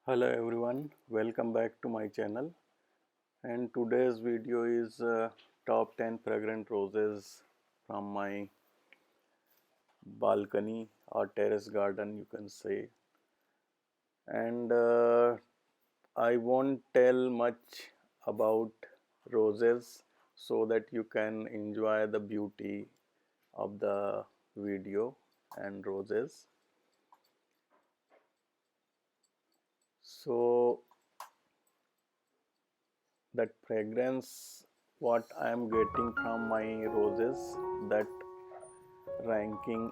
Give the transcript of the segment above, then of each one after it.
Hello everyone, welcome back to my channel, and today's video is top 10 fragrant roses from my balcony or terrace garden, you can say. And I won't tell much about roses so that you can enjoy the beauty of the video and roses. So that fragrance what I am getting from my roses, that ranking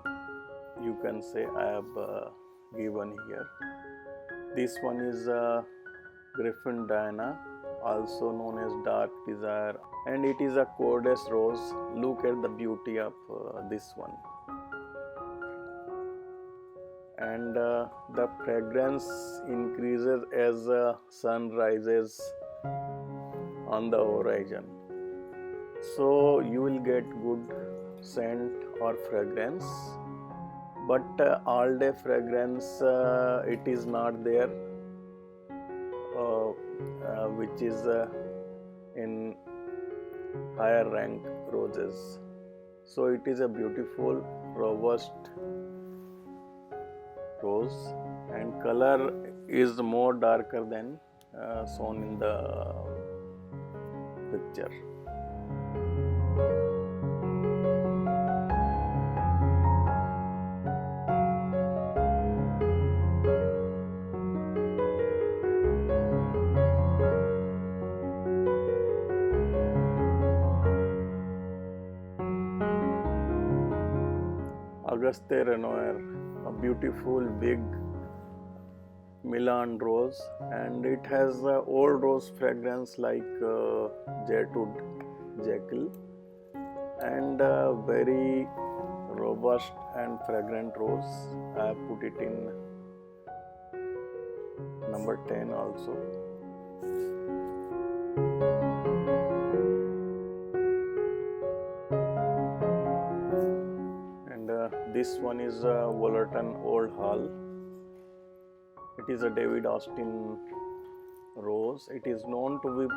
you can say I have given here. This one is Griffin Diana, also known as Dark Desire, and it is a Kordes rose. Look at the beauty of this one. And the fragrance increases as the sun rises on the horizon. So you will get good scent or fragrance, but all day fragrance it is not there, which is in higher rank roses. So it is a beautiful robust rose, and color is more darker than shown in the picture. Auguste Renoir, a beautiful big Meilland rose, and it has old rose fragrance like Jude, Jekyll, and very robust and fragrant rose. I have put it in number 10 also. And this one is Wollerton Old Hall. It is a David Austin rose. It is known to be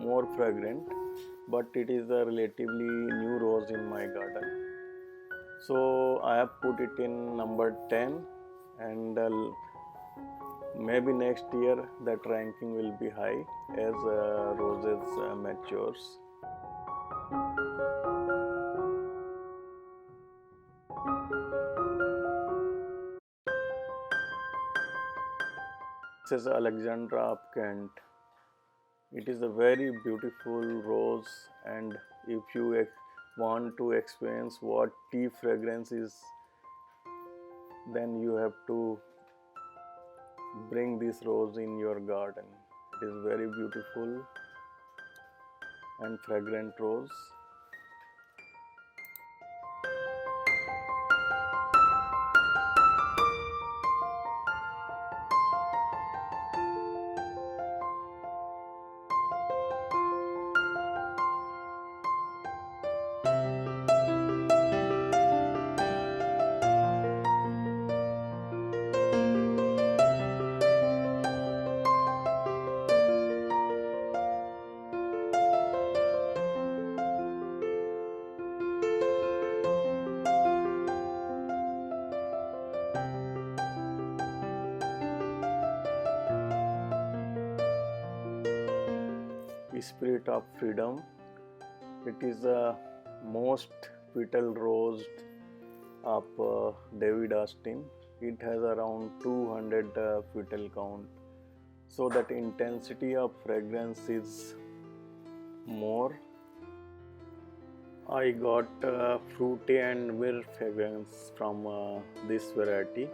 more fragrant, but it is a relatively new rose in my garden. So I have put it in number 10, and maybe next year that ranking will be high as roses matures. This is Alexandra of Kent. It is a very beautiful rose, and if you want to experience what tea fragrance is, then you have to bring this rose in your garden. It is very beautiful and fragrant rose. Spirit of Freedom. It is the most petal rose of David Austin. It has around 200 petal count, so that intensity of fragrance is more. I got fruity and myrrh fragrance from this variety.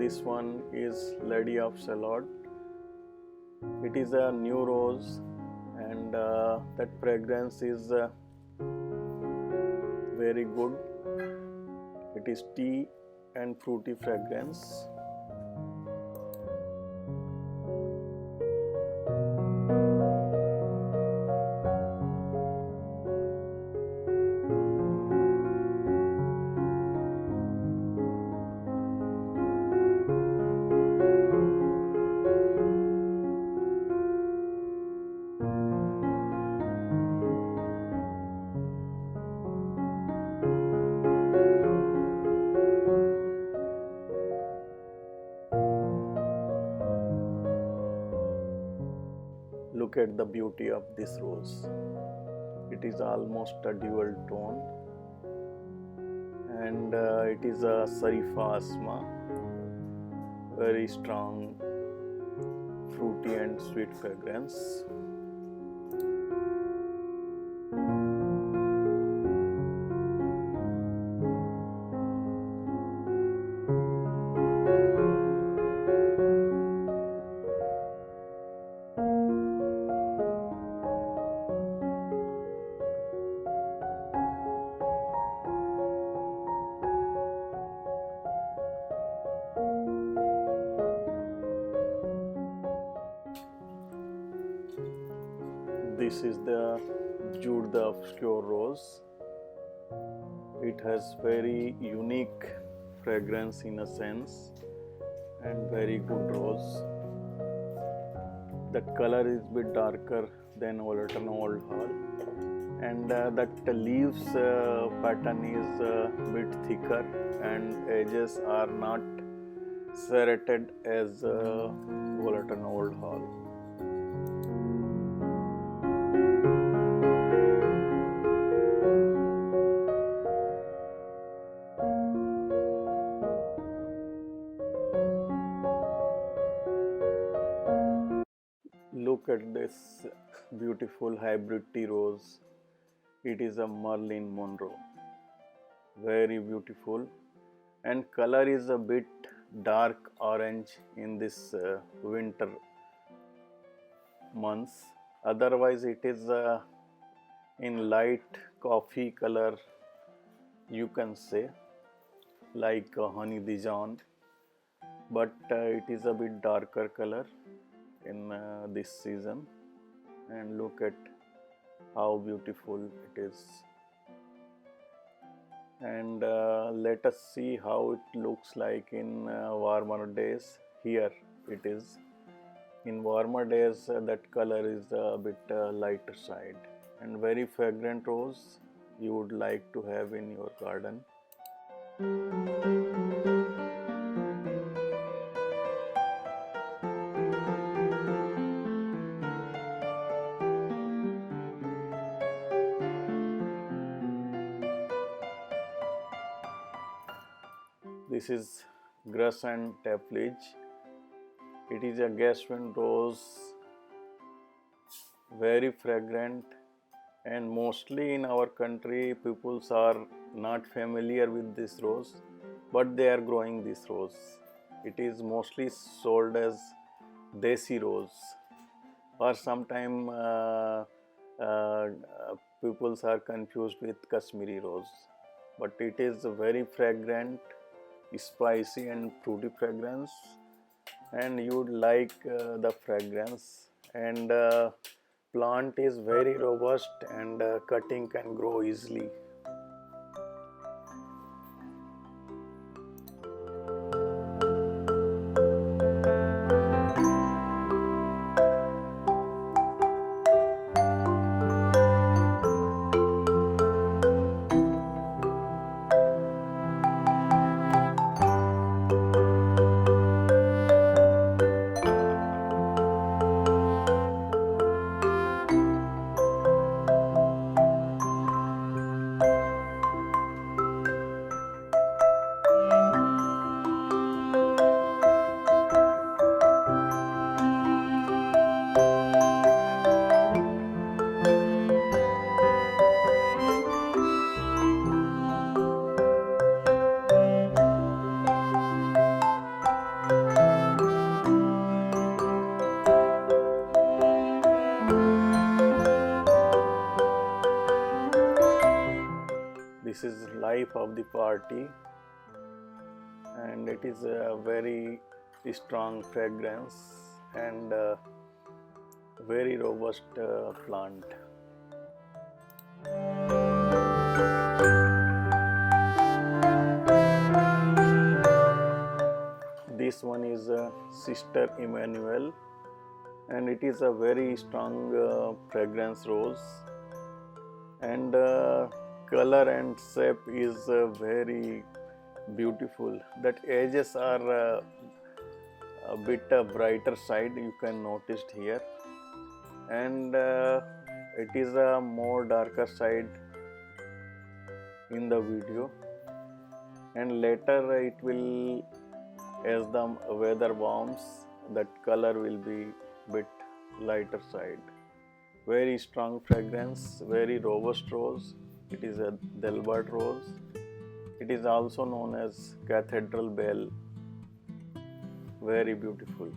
This one is Lady of Salad. It is a new rose, and that fragrance is very good. It is tea and fruity fragrance. Look at the beauty of this rose. It is almost a dual tone, and it is a Sharifa Asma, very strong fruity and sweet fragrance. This is the Jude the obscure rose. It has very unique fragrance in a sense, and very good rose. The color is bit darker than Wollerton Old Hall, and that leaves pattern is bit thicker, and edges are not serrated as Wollerton Old Hall. Look at this beautiful hybrid tea rose. It is a Marilyn Monroe. Very beautiful, and color is a bit dark orange in this winter months. Otherwise, it is in light coffee color, you can say, like honey Dijon, but it is a bit darker color in this season. And look at how beautiful it is. And let us see how it looks like in warmer days. Here it is. In warmer days, that color is a bit lighter side, and very fragrant rose you would like to have in your garden. This is Grass and Tapledge. It is a gaswind rose, very fragrant, and mostly in our country people are not familiar with this rose, but they are growing this rose. It is mostly sold as desi rose, or sometime people are confused with Kashmiri rose, but it is very fragrant, spicy and fruity fragrance, and you would like the fragrance. And plant is very robust, and cutting can grow easily. This is life of the party, and it is a very strong fragrance and very robust plant. This one is Sister Emmanuel, and it is a very strong fragrance rose, and color and shape is very beautiful. That edges are a bit brighter side, you can notice here, and it is a more darker side in the video, and later it will, as the weather warms, that color will be bit lighter side. Very strong fragrance, very robust rose. It is a Delbard rose. It is also known as Cathedral Bell. Very beautiful.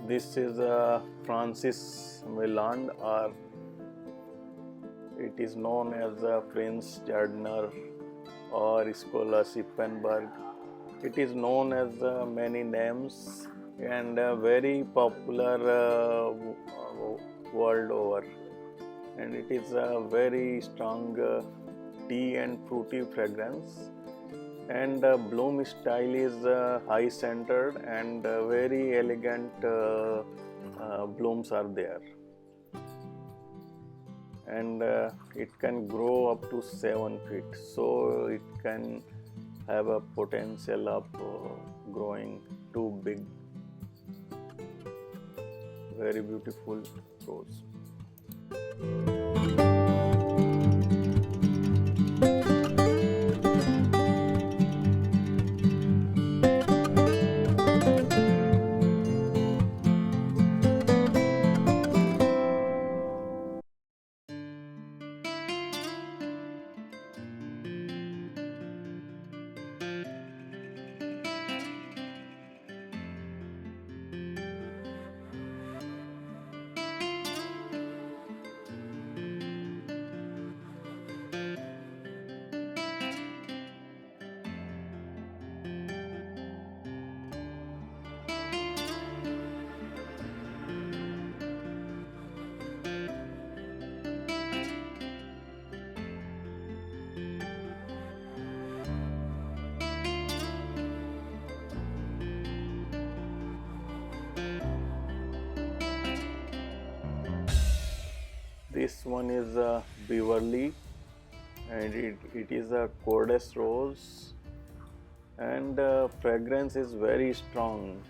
This is Francis Meilland, or it is known as Prince Gardner or Scholar Sippenberg. It is known as many names and very popular world over, and it is a very strong tea and fruity fragrance, and bloom style is high centered and very elegant blooms are there, and it can grow up to 7 feet, so it can have a potential of growing too big. Very beautiful rose. This one is Beverly, and it is a Kordes rose, and fragrance is very strong.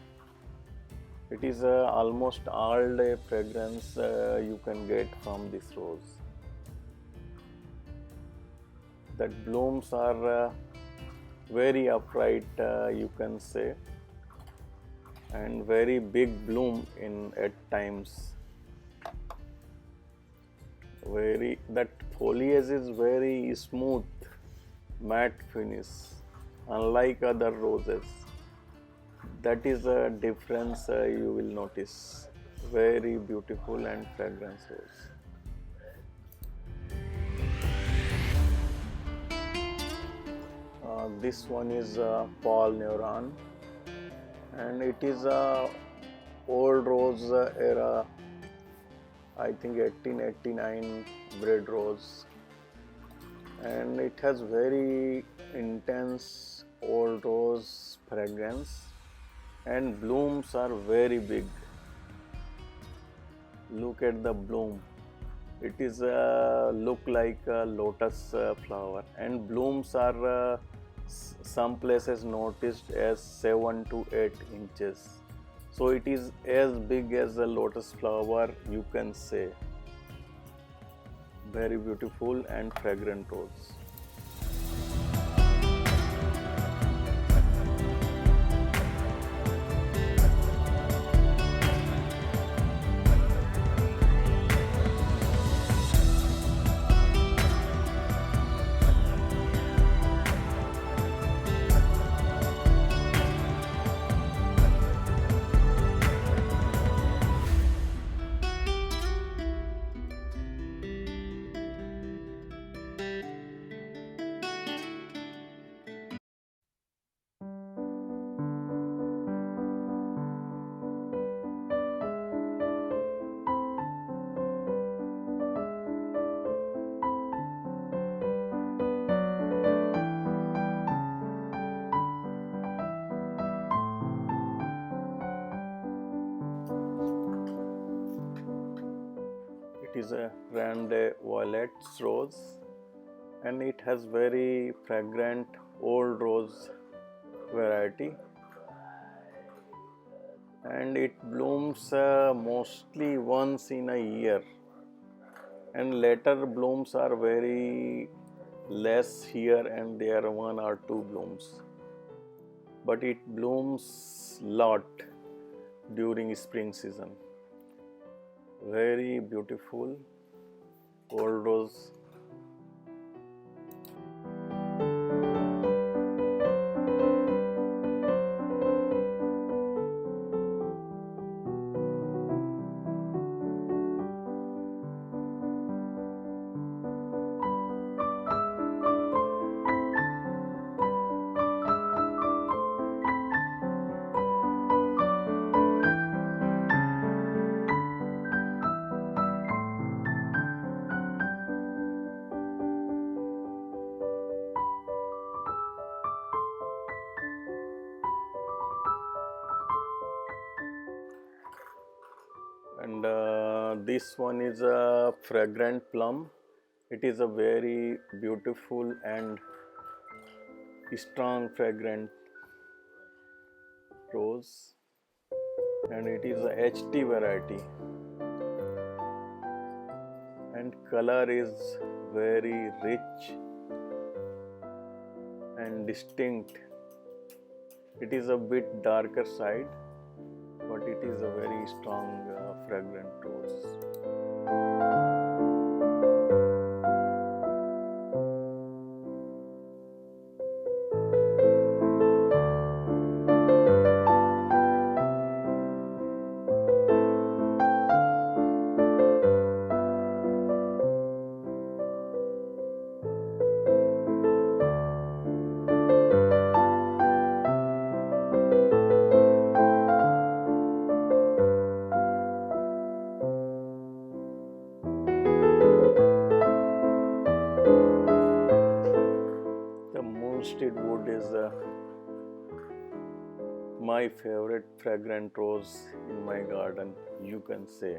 It is almost all day fragrance you can get from this rose. That blooms are very upright, you can say, and very big bloom in at times. That foliage is very smooth, matte finish, unlike other roses. That is a difference you will notice. Very beautiful and fragrance rose. This one is Paul Neyron, and it is a old rose era, I think 1889 bred rose, and it has very intense old rose fragrance, and blooms are very big. Look at the bloom. It is look like a lotus flower, and blooms are some places noticed as 7 to 8 inches. So it is as big as a lotus flower, you can say. Very beautiful and fragrant rose. It is a Grande Violet rose, and it has very fragrant old rose variety, and it blooms mostly once in a year, and later blooms are very less here and there, 1 or 2 blooms, but it blooms lot during spring season. Very beautiful old rose. And this one is a Fragrant Plum. It is a very beautiful and strong fragrant rose, and it is a HT variety, and color is very rich and distinct. It is a bit darker side, but it is a very strong fragrant rose. Munstead wood is my favorite fragrant rose in my garden, you can say.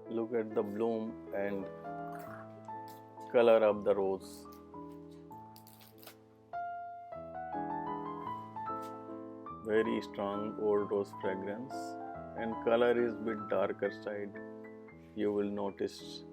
Look at the bloom and color of the rose. Very strong old rose fragrance, and color is bit darker side, you will notice.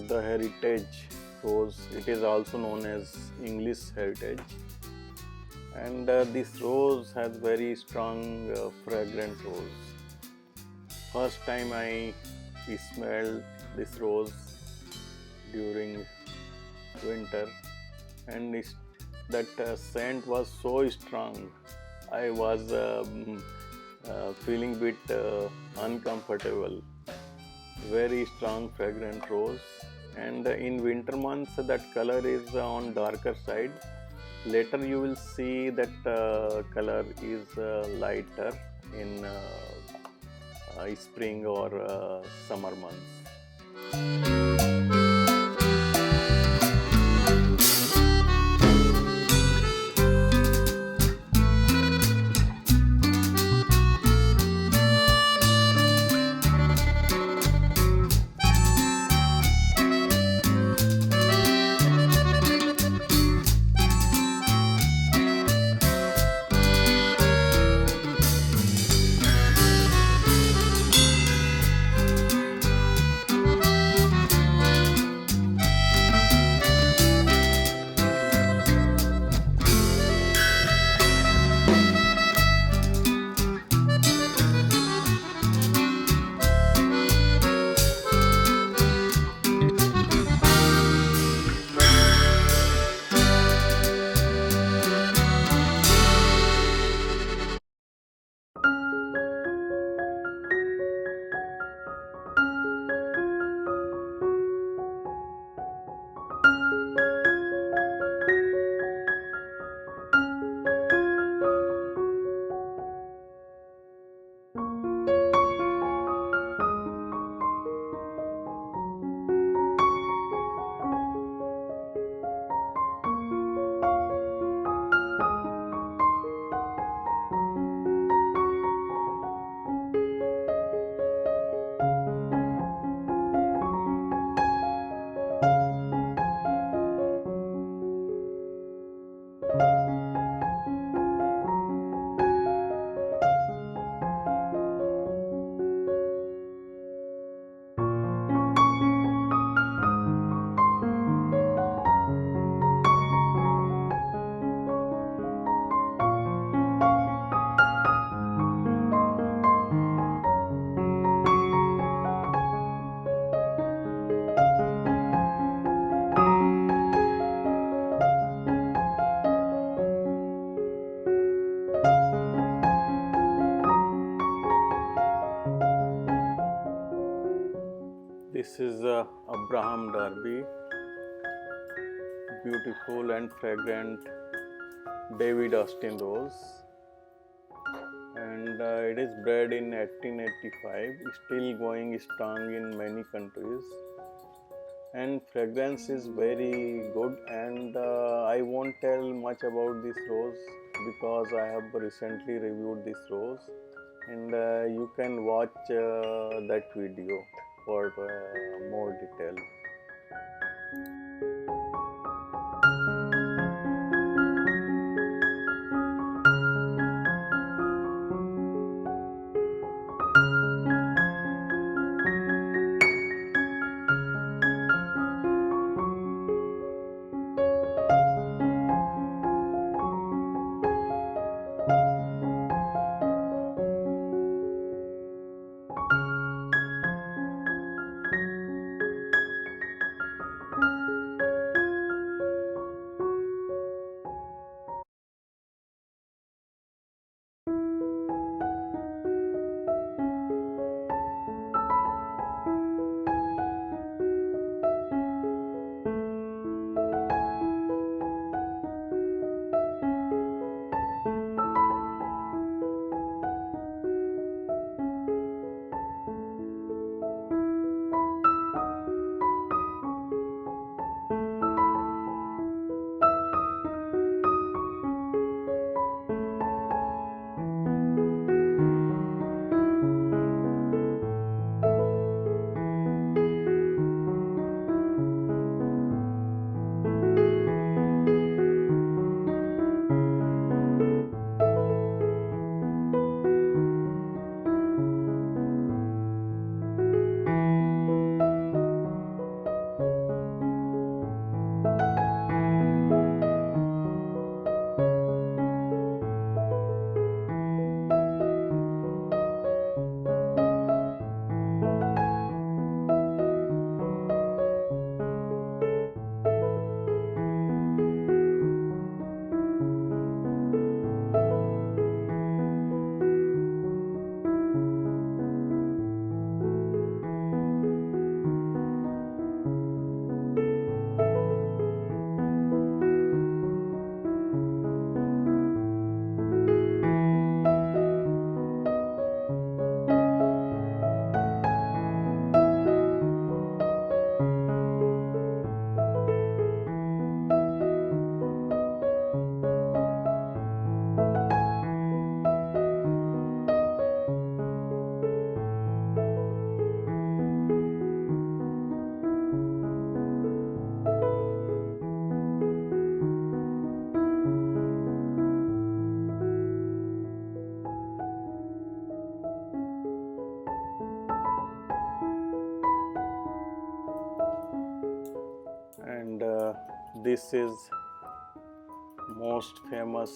the heritage rose. It is also known as English heritage, and this rose has very strong fragrant rose. First time I smelled this rose during winter, and that scent was so strong. I was feeling bit uncomfortable. Very strong fragrant rose, and in winter months that color is on darker side. Later you will see that color is lighter in spring or summer months. This is Abraham Darby, beautiful and fragrant David Austin rose, and it is bred in 1885, still going strong in many countries, and fragrance is very good. And I won't tell much about this rose because I have recently reviewed this rose, and you can watch that video for more detail. and this is most famous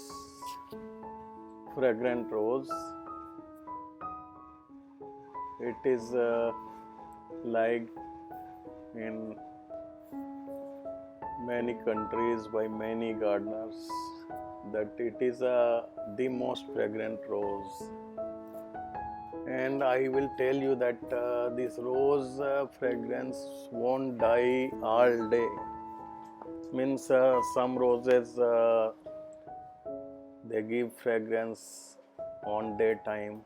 fragrant rose. It is liked in many countries by many gardeners that it is the most fragrant rose. And I will tell you that this rose fragrance won't die all day. Means some roses they give fragrance on daytime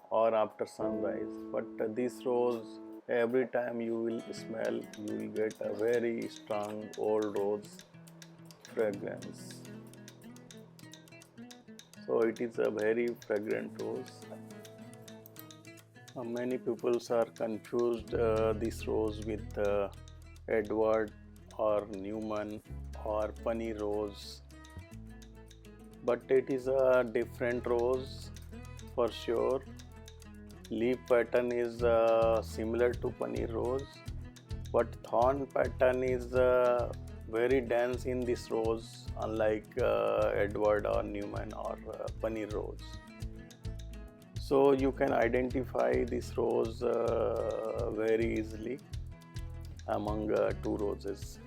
or after sunrise, but this rose every time you will smell, you will get a very strong old rose fragrance. So it is a very fragrant rose. Many people are confused this rose with Edward or Newman or Paneer rose, but it is a different rose for sure. Leaf pattern is similar to Paneer rose, but thorn pattern is very dense in this rose, unlike Edward or Newman or Paneer rose. So you can identify this rose very easily among two roses.